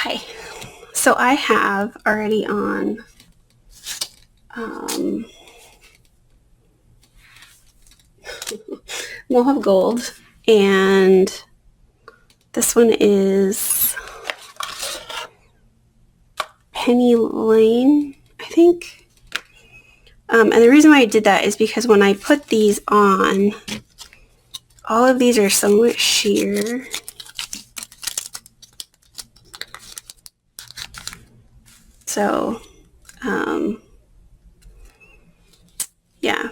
Hi. So I have already on Mohawk Gold, and this one is Penny Lane, I think. And the reason why I did that is because when I put these on, all of these are somewhat sheer. So, yeah.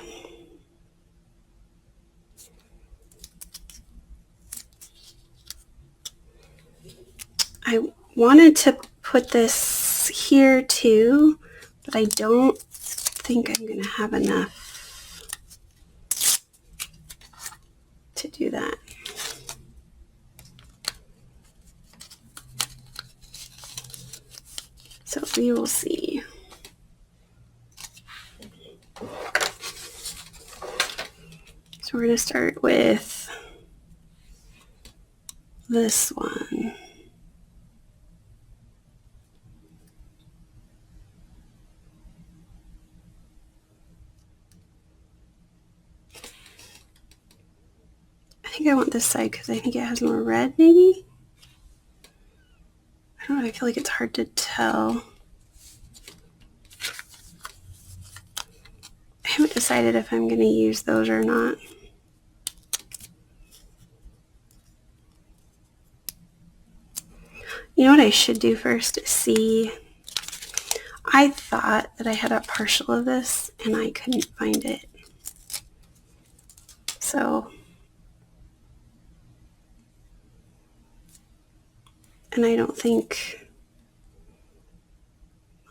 I wanted to put this here too, but I don't think I'm going to have enough to do that. So we will see. So we're going to start with this one. I think I want this side because I think it has more red, maybe? I don't know, I feel like it's hard to tell. I haven't decided if I'm going to use those or not. You know what I should do first is see. I thought that I had a partial of this and I couldn't find it. So, and I don't think,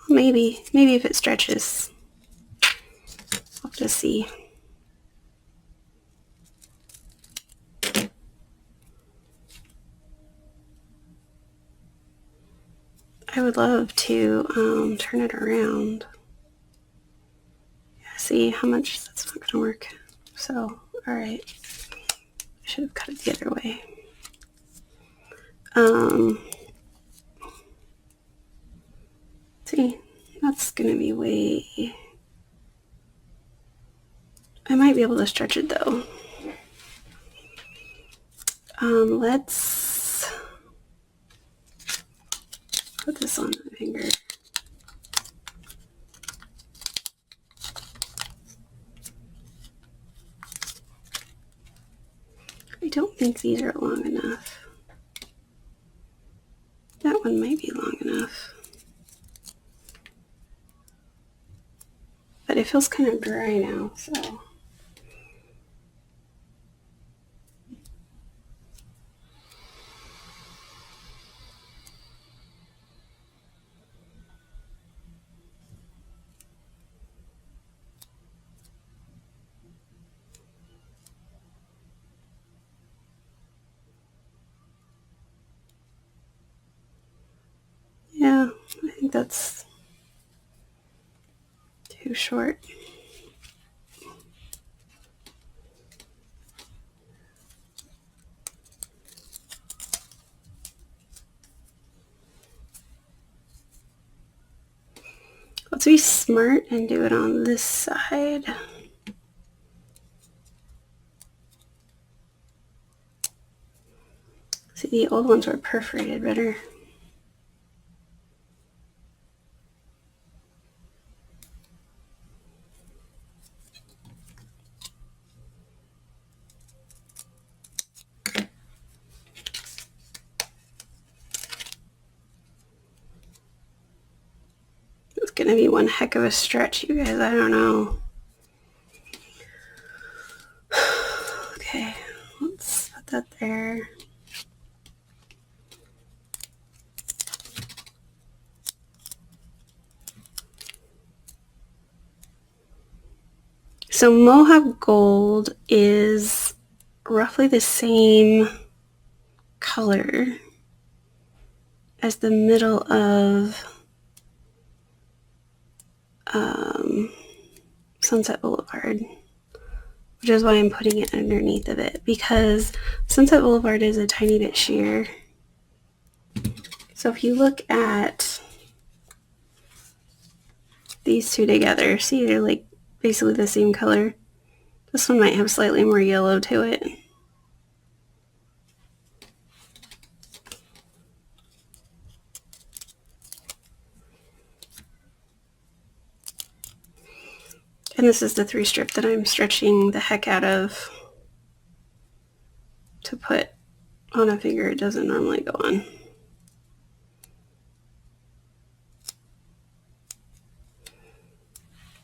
well, maybe if it stretches, I'll have to see. I would love to turn it around. Yeah, see how much that's not going to work. So, all right. I should have cut it the other way. See, that's going to be way... I might be able to stretch it though. Let's put this on my finger. I don't think these are long enough. That one might be long enough. But it feels kind of dry now, so... yeah, I think that's too short. Let's be smart and do it on this side. See, the old ones were perforated better. It's gonna be one heck of a stretch, you guys. I don't know. Okay, let's put that there. So Mohawk Gold is roughly the same color as the middle of Sunset Boulevard, which is why I'm putting it underneath of it, because Sunset Boulevard is a tiny bit sheer So if you look at these two together, see they're like basically the same color. This one might have slightly more yellow to it. And this is the 3-strip that I'm stretching the heck out of to put on a figure it doesn't normally go on.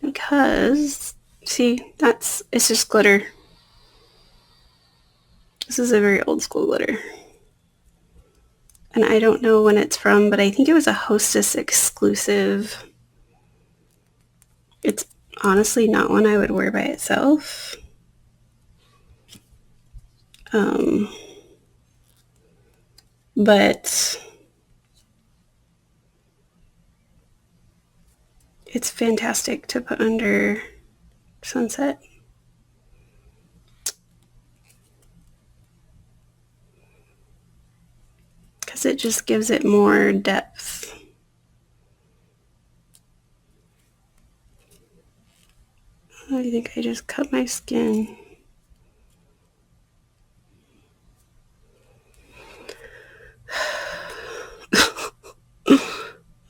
Because, see, it's just glitter. This is a very old school glitter. And I don't know when it's from, but I think it was a Hostess exclusive. It's honestly not one I would wear by itself. But it's fantastic to put under sunset. Because it just gives it more depth. I think I just cut my skin.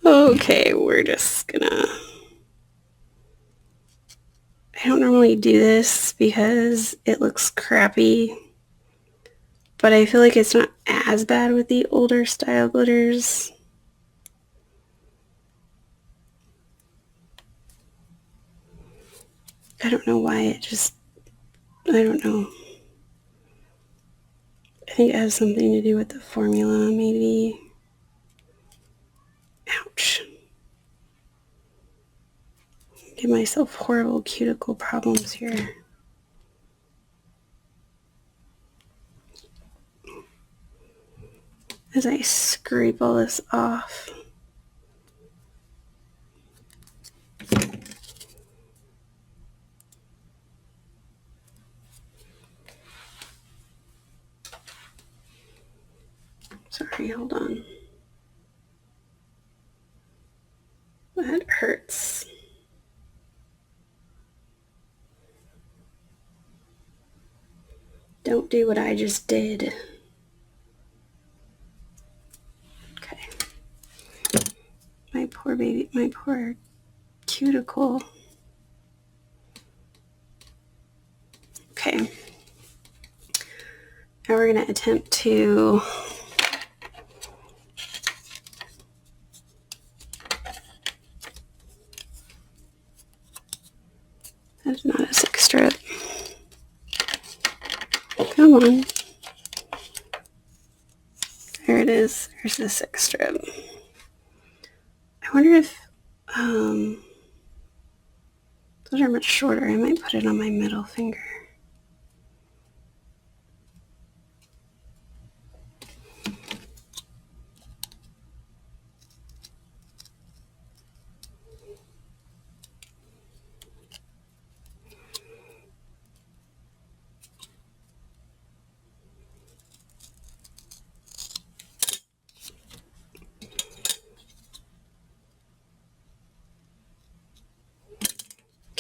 Okay, we're just gonna... I don't normally do this because it looks crappy, but I feel like it's not as bad with the older style glitters. I don't know why it just... I don't know. I think it has something to do with the formula, maybe. Ouch. Give myself horrible cuticle problems here. As I scrape all this off. Sorry, hold on. That hurts. Don't do what I just did. Okay. My poor baby, my poor cuticle. Okay. Now we're going to attempt to that's not a 6-strip. Come on. There it is. There's the 6-strip. I wonder if those are much shorter. I might put it on my middle finger.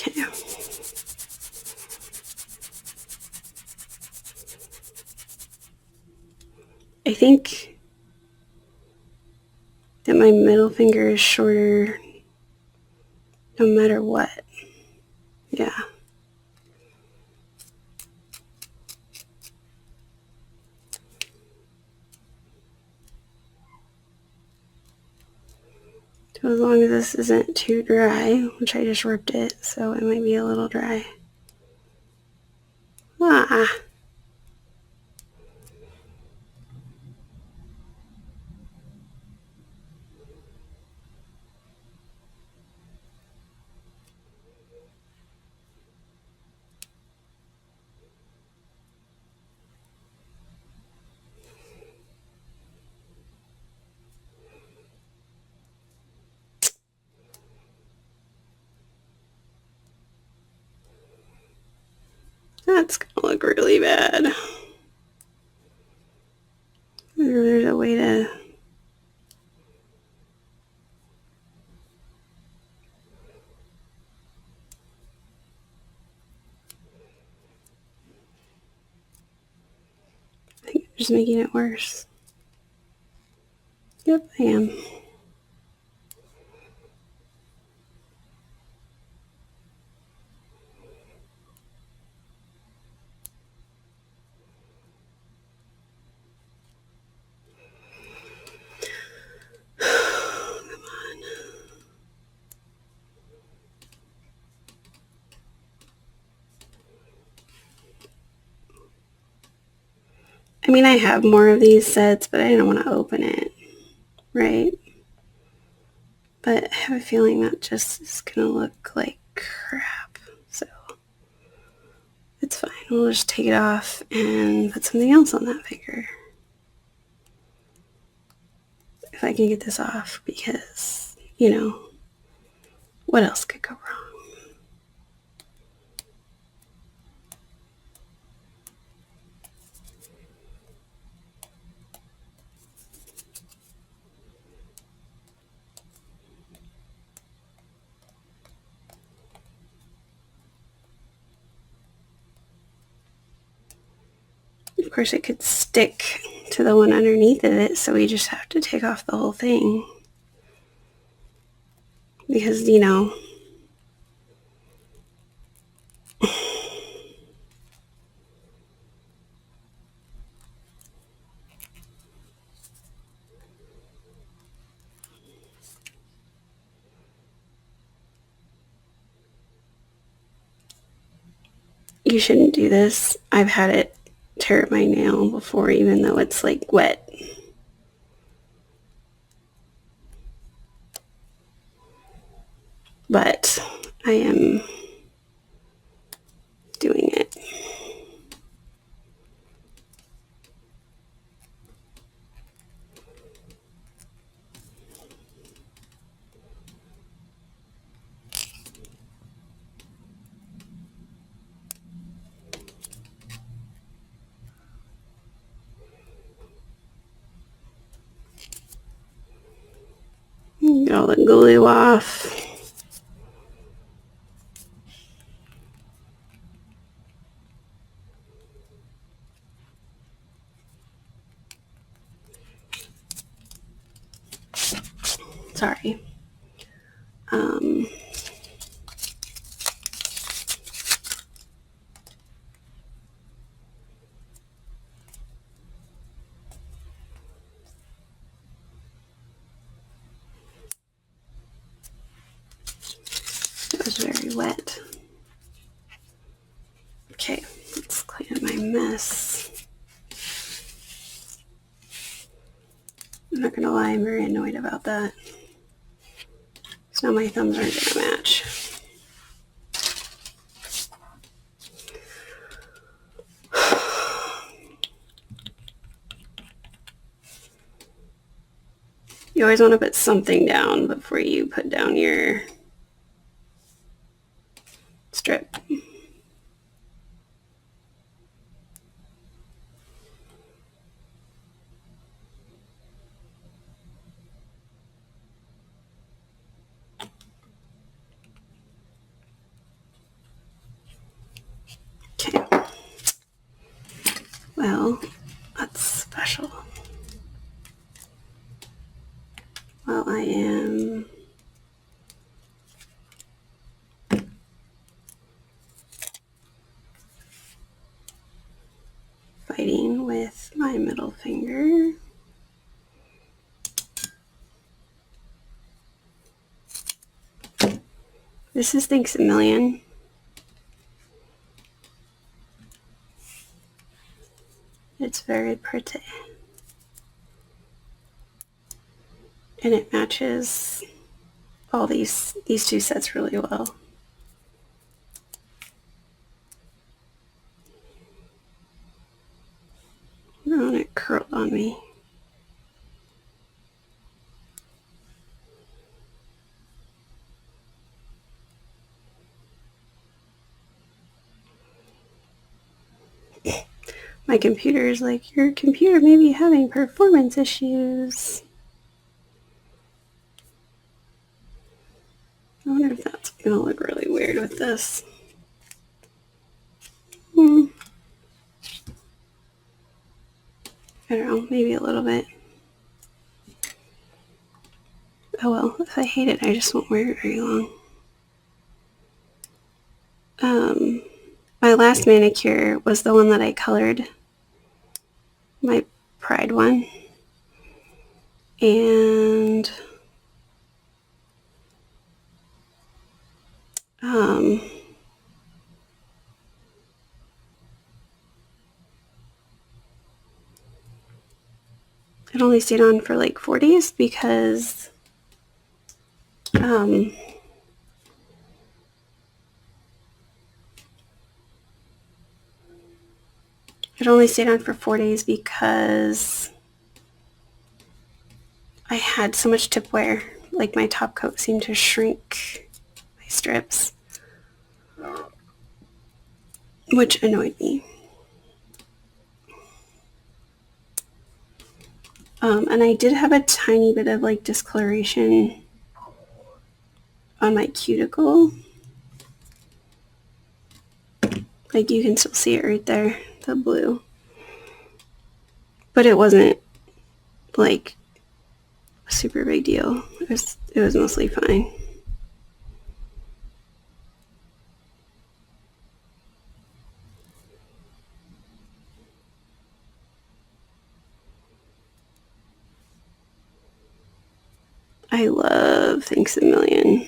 Okay. I think that my middle finger is shorter no matter what. Yeah. So as long as this isn't too dry, which I just ripped it, so it might be a little dry. Ah. That's gonna look really bad. There's a way to... Just making it worse. Yep, I am. Come on. I mean, I have more of these sets, but I didn't want to open it, right? But I have a feeling that just is going to look like crap. So it's fine. We'll just take it off and put something else on that finger. If I can get this off, because, you know, what else could go wrong? Of course, it could stick to the one underneath of it, so we just have to take off the whole thing. Because, you know, you shouldn't do this. I've had it tear my nail before, even though it's like wet. But I am doing it. Get all the glue off. Sorry. It was very wet. Okay, let's clean up my mess. I'm not gonna lie, I'm very annoyed about that. So now my thumbs aren't gonna match. You always want to put something down before you put down your strip. Okay. Well, that's special. Well, I am fighting with my middle finger. This is Thanks a Million. It's very pretty. And it matches all these two sets really well. Oh, and it curled on me. My computer is like, your computer may be having performance issues. I wonder if that's going to look really weird with this. I don't know, maybe a little bit. Oh well, if I hate it, I just won't wear it very long. My last manicure was the one that I colored, my Pride one. And it only stayed on for like 4 days because it only stayed on for 4 days because I had so much tip wear. Like my top coat seemed to shrink my strips, which annoyed me. And I did have a tiny bit of like discoloration on my cuticle. Like you can still see it right there, the blue. But it wasn't like a super big deal. It was mostly fine. I love Thanks a Million.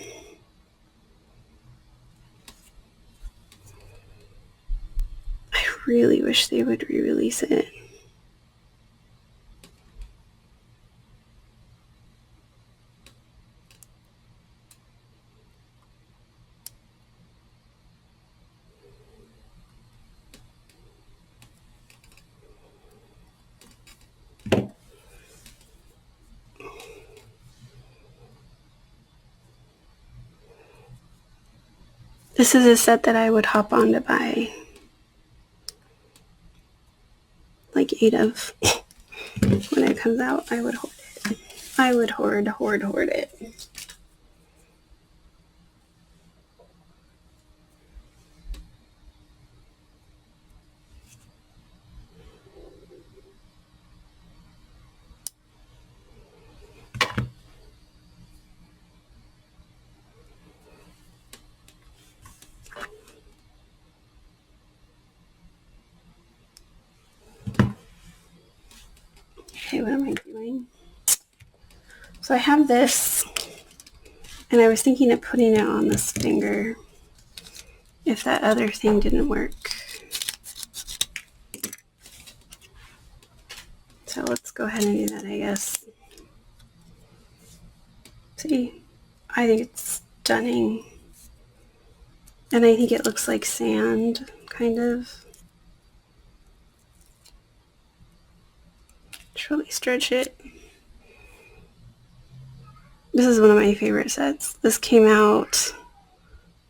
I really wish they would re-release it. This is a set that I would hop on to buy like 8 of. When it comes out, I would hoard it. I would hoard it. Okay, what am I doing? So I have this, and I was thinking of putting it on this finger if that other thing didn't work. So let's go ahead and do that, I guess. See, I think it's stunning. And I think it looks like sand, kind of. Just really stretch it. This is one of my favorite sets. This came out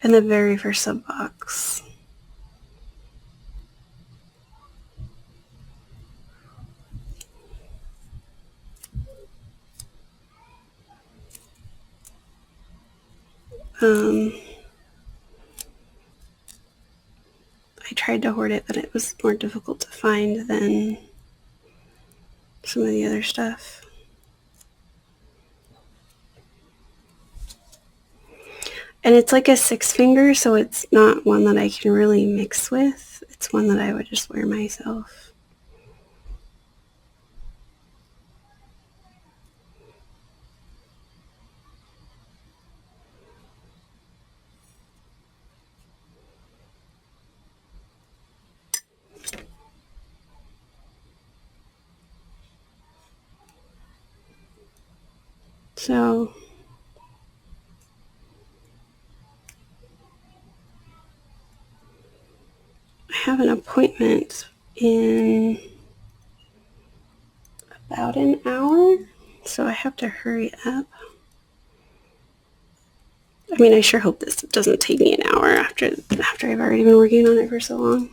in the very first sub box. I tried to hoard it, but it was more difficult to find than some of the other stuff. And it's like a 6 finger, so it's not one that I can really mix with. It's one that I would just wear myself. So I have an appointment in about an hour, so I have to hurry up. I mean, I sure hope this doesn't take me an hour after I've already been working on it for so long.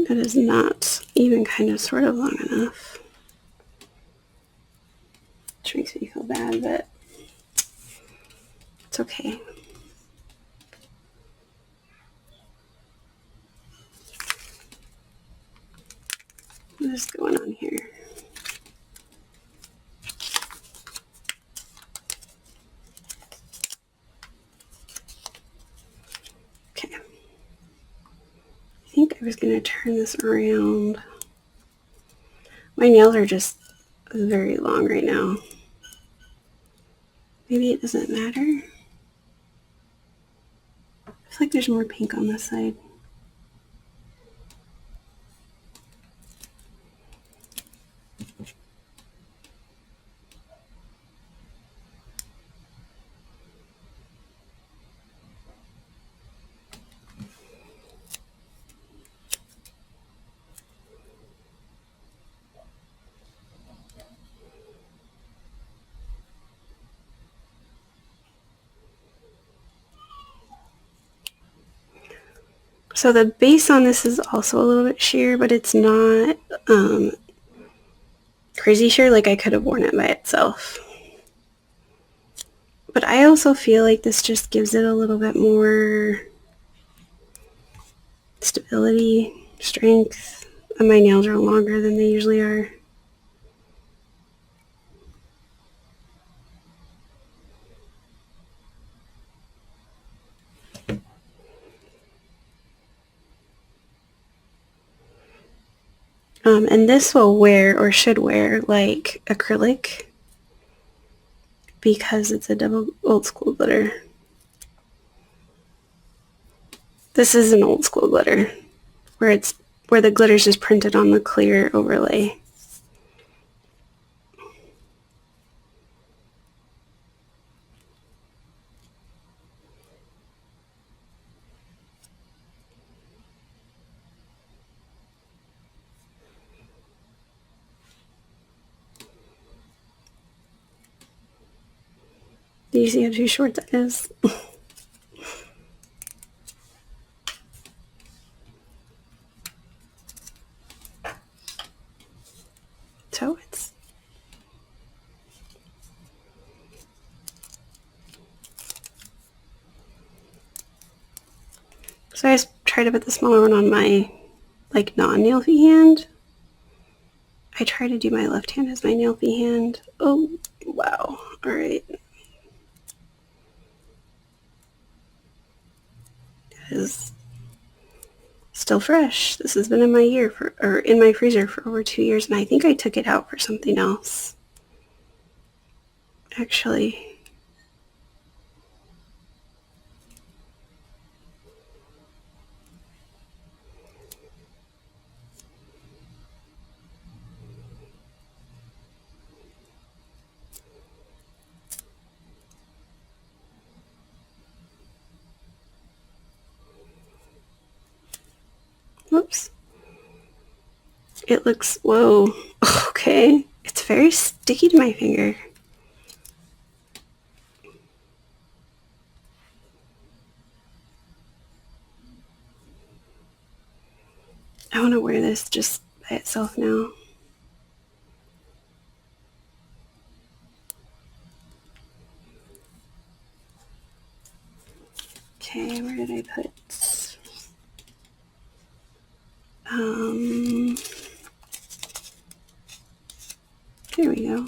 That is not even kind of sort of long enough. Which makes me feel bad, but it's okay. What is going on here? Okay. I think I was going to turn this around. My nails are just very long right now. Maybe it doesn't matter. I feel like there's more pink on this side. So the base on this is also a little bit sheer, but it's not crazy sheer. Like I could have worn it by itself. But I also feel like this just gives it a little bit more stability, strength. And my nails are longer than they usually are. And this will wear, or should wear, like acrylic because it's a double old school glitter. This is an old school glitter where the glitter's just printed on the clear overlay. Do you see how too short that is? So it's so I just try to put the smaller one on my like non-nailfy hand. I try to do my left hand as my nailfy hand. Oh wow. Alright. It is still fresh. This has been in my in my freezer for over 2 years, and I think I took it out for something else. Actually. Whoops. It looks, whoa. Okay. It's very sticky to my finger. I want to wear this just by itself now. Okay, where did I put? There we go.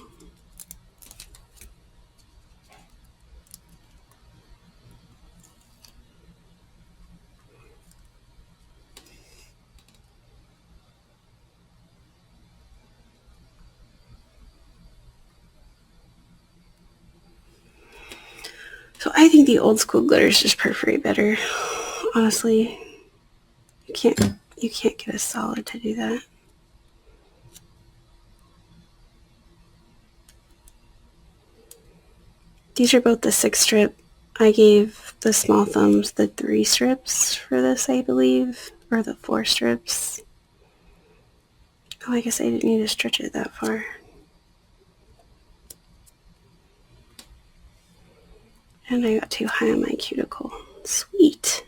So I think the old school glitters just perforate better. Honestly, you can't get a solid to do that. These are both the 6 strip. I gave the small thumbs the 3 strips for this, I believe, or the 4 strips. Oh, I guess I didn't need to stretch it that far. And I got too high on my cuticle. Sweet.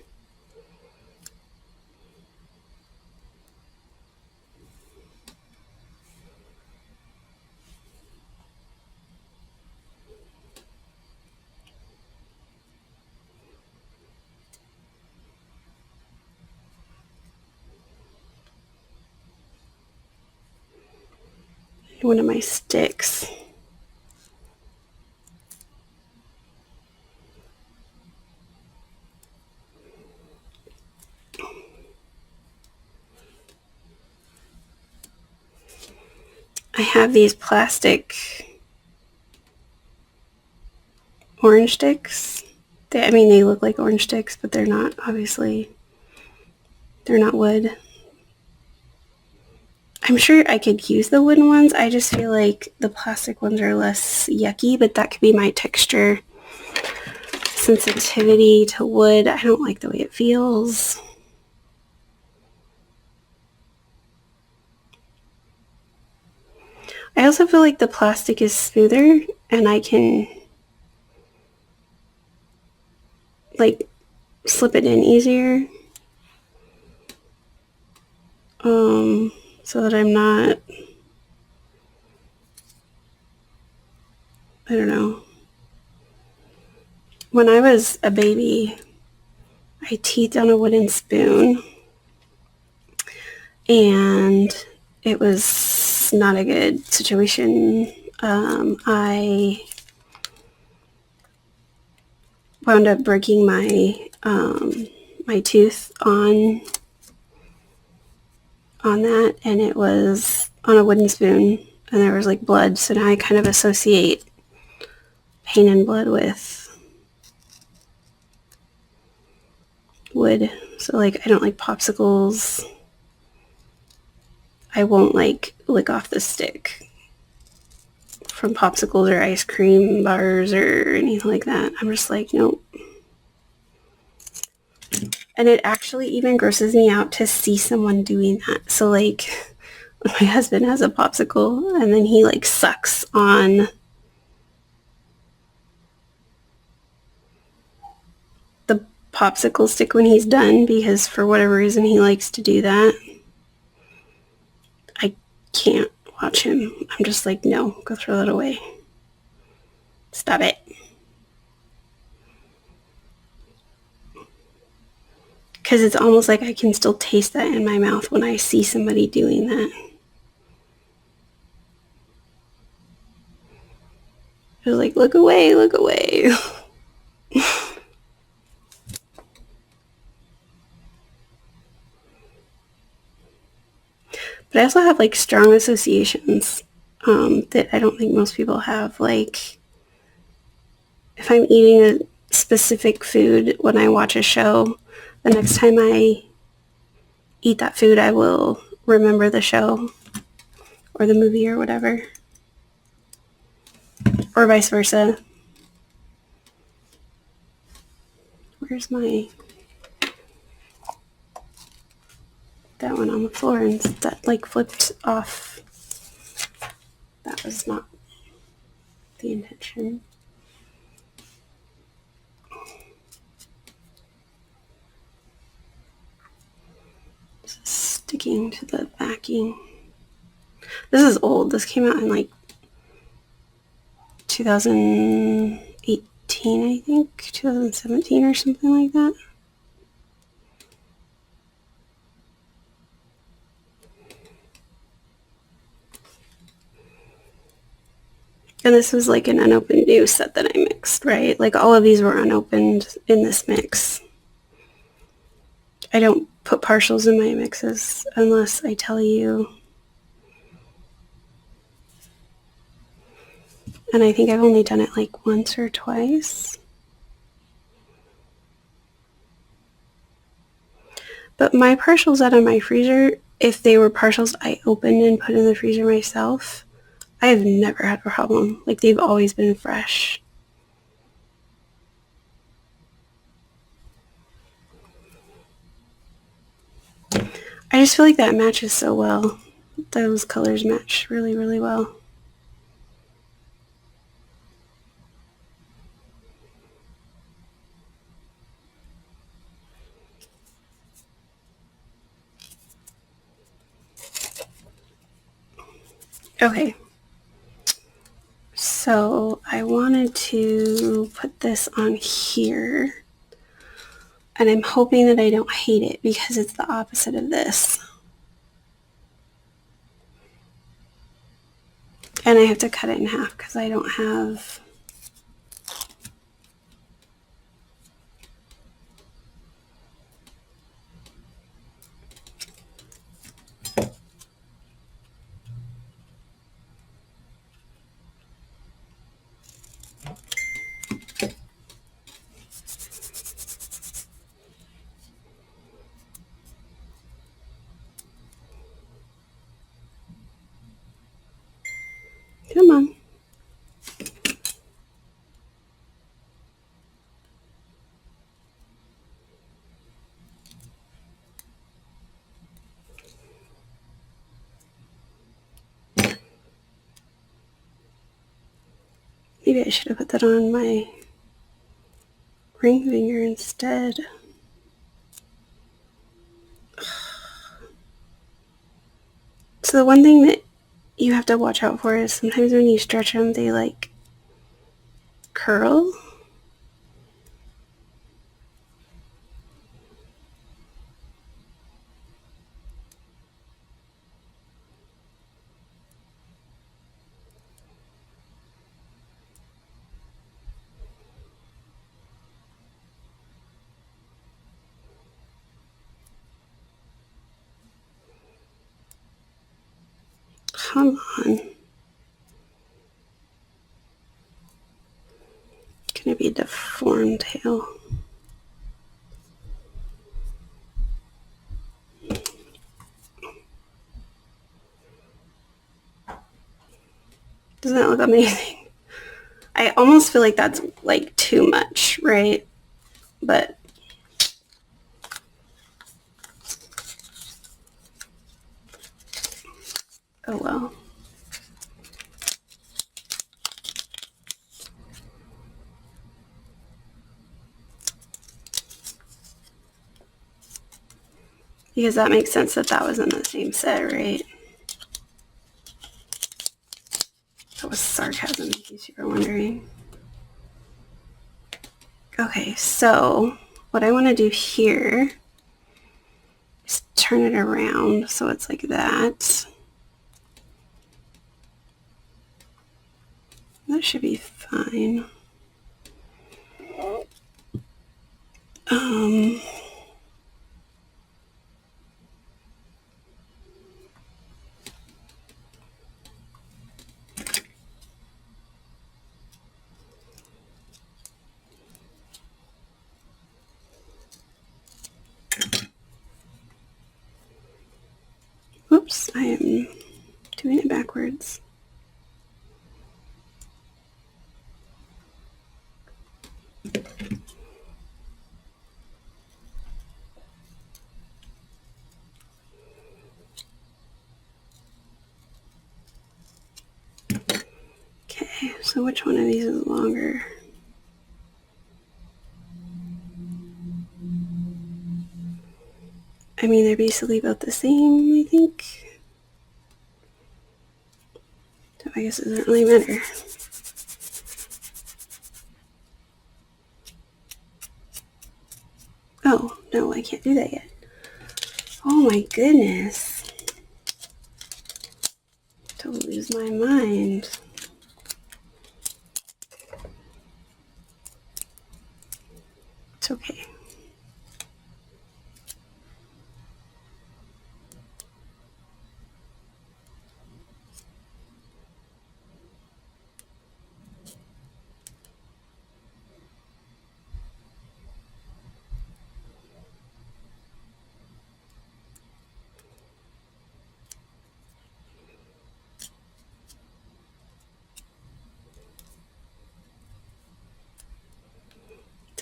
one of my sticks. I have these plastic orange sticks. I mean, they look like orange sticks, but they're not, obviously. They're not wood. I'm sure I could use the wooden ones. I just feel like the plastic ones are less yucky, but that could be my texture sensitivity to wood. I don't like the way it feels. I also feel like the plastic is smoother and I can like slip it in easier. So that I'm not, I don't know. When I was a baby, I teethed on a wooden spoon and it was not a good situation. I wound up breaking my my tooth on that, and it was on a wooden spoon, and there was like blood. So now I kind of associate pain and blood with wood. So like I don't like popsicles. I won't like lick off the stick from popsicles or ice cream bars or anything like that. I'm just like, nope. And it actually even grosses me out to see someone doing that. So like my husband has a popsicle and then he like sucks on the popsicle stick when he's done because for whatever reason he likes to do that. I can't watch him. I'm just like, no, go throw that away. Stop it. Because it's almost like I can still taste that in my mouth when I see somebody doing that. I was like, look away, look away. But I also have like strong associations that I don't think most people have. Like if I'm eating a specific food when I watch a show, the next time I eat that food, I will remember the show or the movie or whatever. Or vice versa. Where's my... that one on the floor and that like flipped off. That was not the intention. Just sticking to the backing. This is old. This came out in like 2018, I think. 2017 or something like that. And this was like an unopened new set that I mixed, right? Like all of these were unopened in this mix. I don't put partials in my mixes unless I tell you. And I think I've only done it like once or twice. But my partials out of my freezer, if they were partials I opened and put in the freezer myself, I have never had a problem. Like they've always been fresh. I just feel like that matches so well. Those colors match really, really well. Okay. So I wanted to put this on here. And I'm hoping that I don't hate it because it's the opposite of this. then I have to cut it in half because I don't have... Come on. Maybe I should have put that on my ring finger instead. So the one thing that you have to watch out for is sometimes when you stretch them, they like curl. Come on. It's gonna be a deformed tail. Doesn't that look amazing? I almost feel like that's like too much, right? But oh well. Because that makes sense that that was in the same set, right? That was sarcasm, in case you were wondering. Okay, so what I want to do here is turn it around so it's like that. That should be fine. Oops, I am doing it backwards. Okay, so which one of these is longer? I mean, they're basically about the same, I think. So I guess it doesn't really matter. Oh, no, I can't do that yet. Oh my goodness. To lose my mind. It's okay.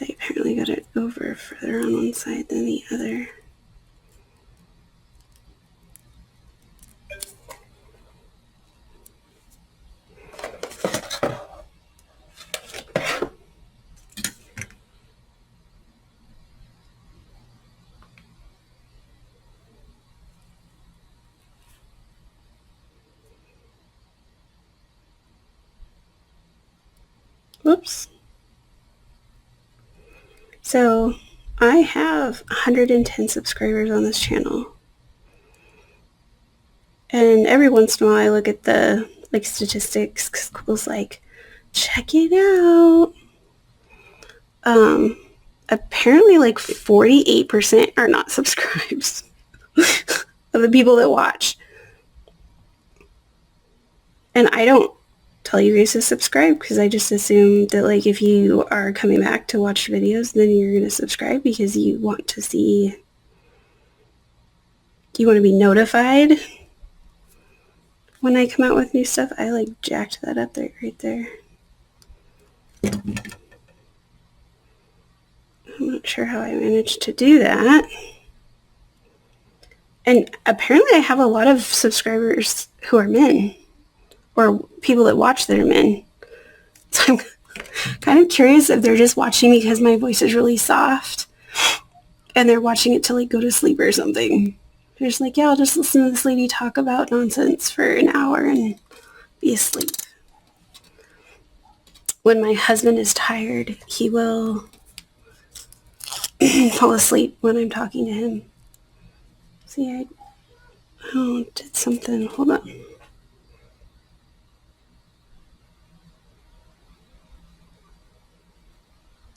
I apparently got it over further on one side than the other. Whoops. So I have 110 subscribers on this channel. And every once in a while I look at the like statistics, because Google's like, check it out. Apparently like 48% are not subscribed of the people that watch. And I don't tell you guys to subscribe because I just assume that like if you are coming back to watch videos, then you're going to subscribe because you want to see, you want to be notified when I come out with new stuff. I like jacked that up there, right there. I'm not sure how I managed to do that. And apparently I have a lot of subscribers who are men, or people that watch that are men. So I'm kind of curious if they're just watching because my voice is really soft and they're watching it to like go to sleep or something. They're just like, yeah, I'll just listen to this lady talk about nonsense for an hour and be asleep. When my husband is tired, he will fall asleep when I'm talking to him. See, I did something. Hold on.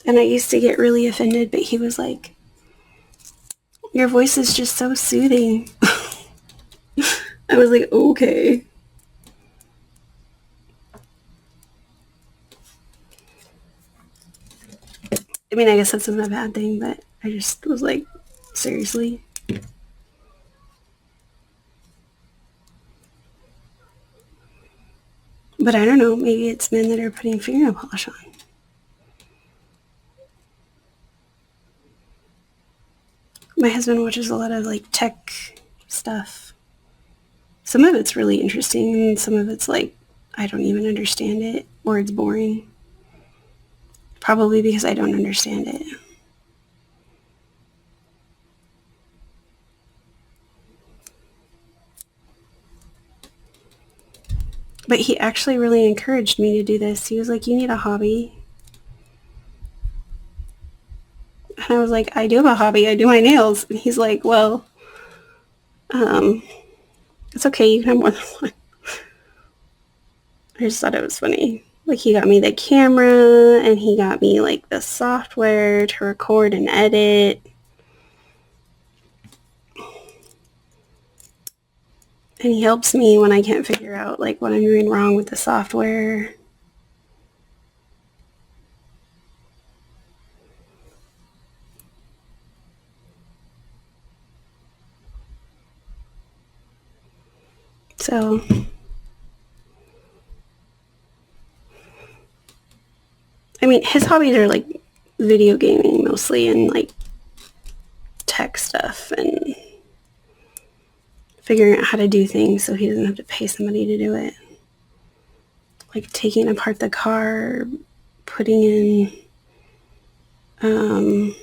And I used to get really offended, but he was like, your voice is just so soothing. I was like, okay. I mean, I guess that's not a bad thing, but I just was like, seriously? But I don't know, maybe it's men that are putting fingernail polish on. My husband watches a lot of like tech stuff. Some of it's really interesting and some of it's like, I don't even understand it, or it's boring. Probably because I don't understand it. But he actually really encouraged me to do this. He was like, you need a hobby. And I was like, I do have a hobby. I do my nails. And he's like, well, it's okay. You can have more than one. I just thought it was funny. Like, he got me the camera and he got me like the software to record and edit. And he helps me when I can't figure out like what I'm doing wrong with the software. So I mean, his hobbies are like video gaming mostly and like tech stuff and figuring out how to do things so he doesn't have to pay somebody to do it. Like taking apart the car, putting in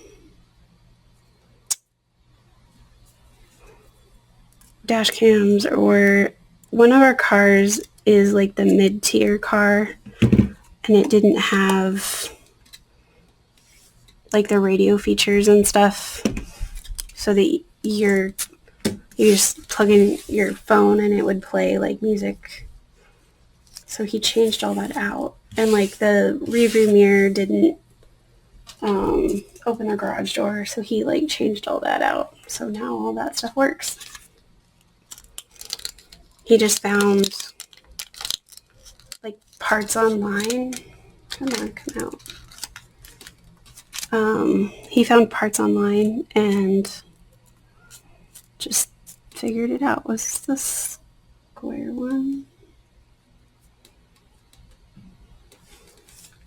dash cams, or one of our cars is like the mid-tier car and it didn't have like the radio features and stuff, so that you just plug in your phone and it would play like music. So he changed all that out, and like the rearview mirror didn't open the garage door, so he like changed all that out, so now all that stuff works. He just found like parts online. Come on, come out. He found parts online and just figured it out. Was this square one?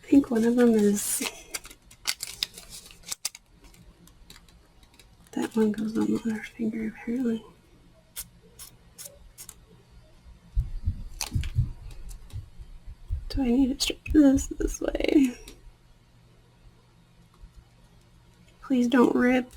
I think one of them is, that one goes on the other finger apparently. Do I need to strip this way? Please don't rip.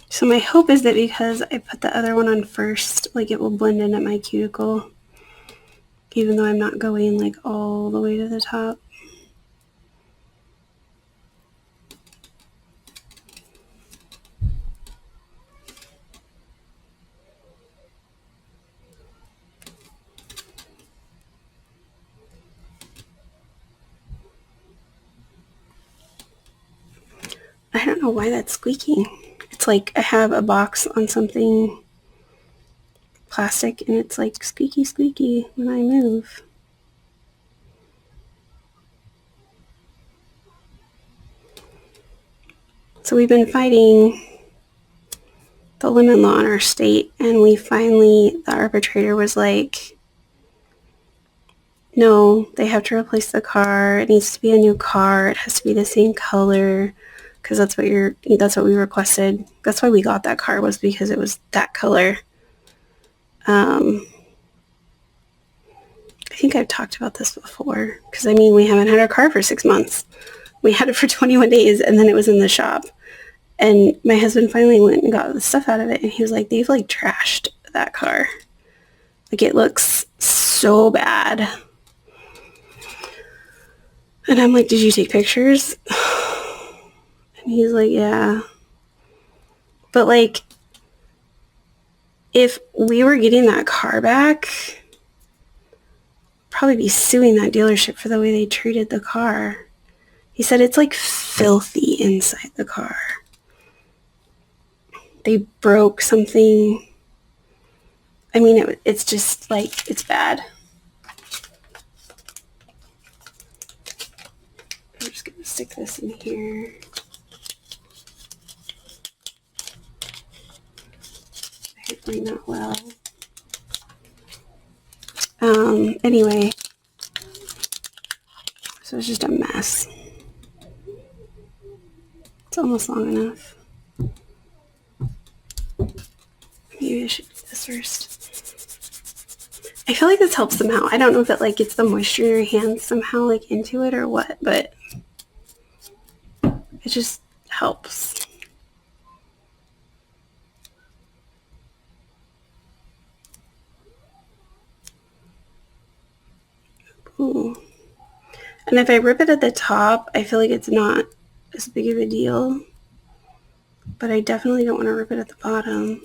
So my hope is that because I put the other one on first, like it will blend in at my cuticle. even though I'm not going like all the way to the top. I don't know why that's squeaking. It's like I have a box on something plastic and it's like squeaky squeaky when I move. So we've been fighting the lemon law in our state, and the arbitrator was like, no, they have to replace the car. It needs to be a new car. It has to be the same color, because that's what we requested. That's why we got that car, was because it was that color. I think I've talked about this before, because I mean, we haven't had our car for 6 months. We had it for 21 days, and then it was in the shop. And my husband finally went and got the stuff out of it, and he was like, they've like trashed that car. Like, it looks so bad. And I'm like, did you take pictures? And he's like, yeah. But like, if we were getting that car back, probably be suing that dealership for the way they treated the car. He said it's like filthy inside the car. They broke something. I mean, it's just like, it's bad. I'm just going to stick this in here. Hopefully not well. Anyway, so it's just a mess. It's almost long enough. Maybe I should do this first. I feel like this helps them out. I don't know if it like gets the moisture in your hands somehow like into it or what, but it just helps. Ooh. And if I rip it at the top, I feel like it's not as big of a deal, but I definitely don't want to rip it at the bottom.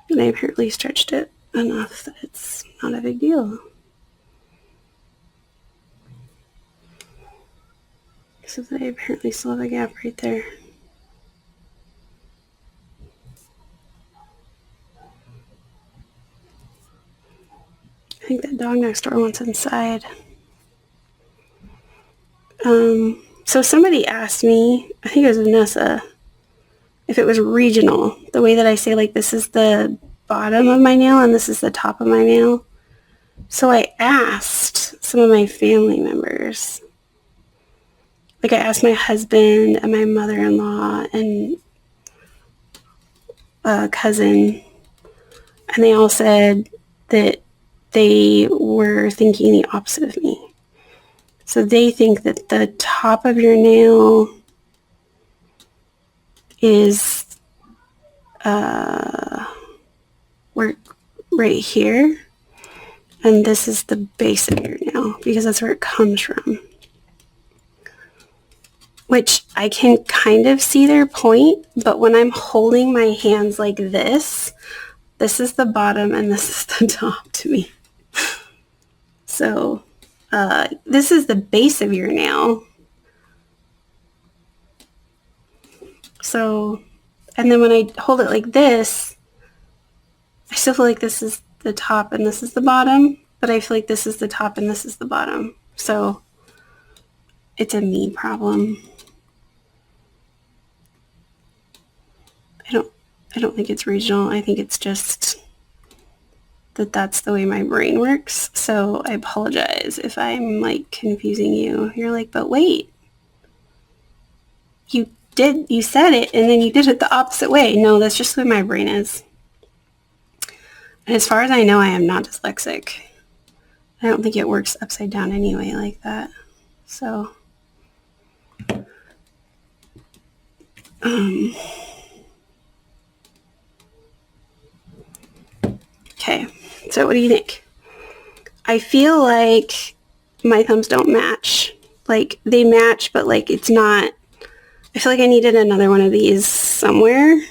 And I apparently stretched it enough that it's not a big deal. Except that I apparently still have a gap right there. I think that dog next door wants inside. So somebody asked me, I think it was Vanessa, if it was regional. The way that I say, like, this is the bottom of my nail and this is the top of my nail. So I asked some of my family members. Like, I asked my husband and my mother-in-law and a cousin, and they all said that they were thinking the opposite of me. So they think that the top of your nail is right here, and this is the base of your nail because that's where it comes from. Which I can kind of see their point, but when I'm holding my hands like this is the bottom and this is the top to me. So this is the base of your nail. So, and then when I hold it like this, I still feel like this is the top and this is the bottom, but I feel like this is the top and this is the bottom. So it's a me problem. I don't think it's regional. I think it's just that that's the way my brain works. So I apologize if I'm like confusing you. You're like, but wait, you said it and then you did it the opposite way. No, that's just the way my brain is. And as far as I know, I am not dyslexic. I don't think it works upside down anyway like that. So, okay. So what do you think? I feel like my thumbs don't match. Like, they match, but like it's not. I feel like I needed another one of these somewhere.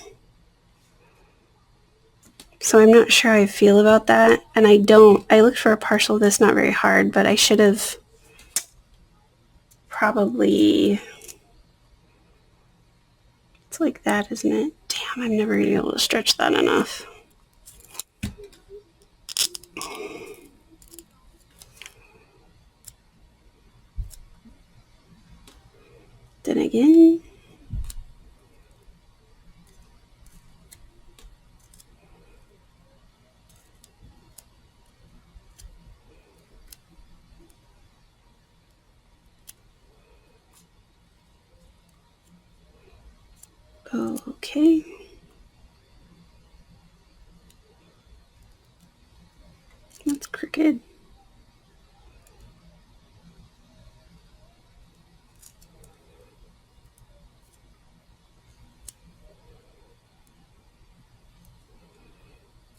So I'm not sure how I feel about that. And I looked for a partial of this, not very hard, but I should have probably, it's like that, isn't it? Damn, I'm never going to be able to stretch that enough. Then again. Okay. That's crooked.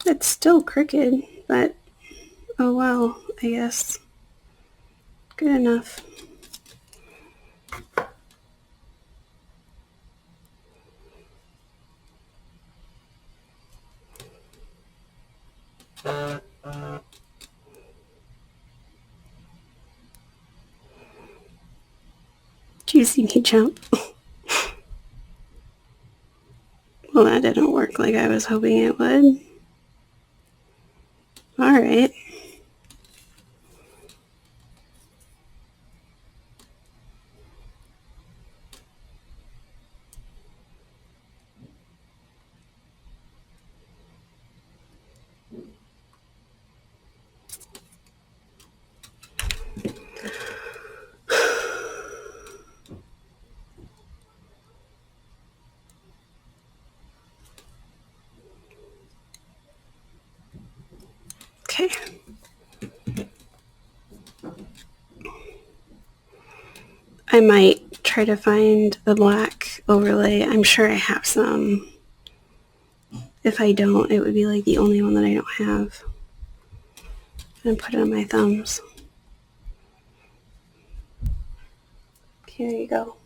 It's still crooked, but oh well, I guess. Good enough. Do you see me jump? Well, that didn't work like I was hoping it would. Alright. Okay. I might try to find the black overlay. I'm sure I have some. If I don't, it would be like the only one that I don't have. And put it on my thumbs. Okay, there you go.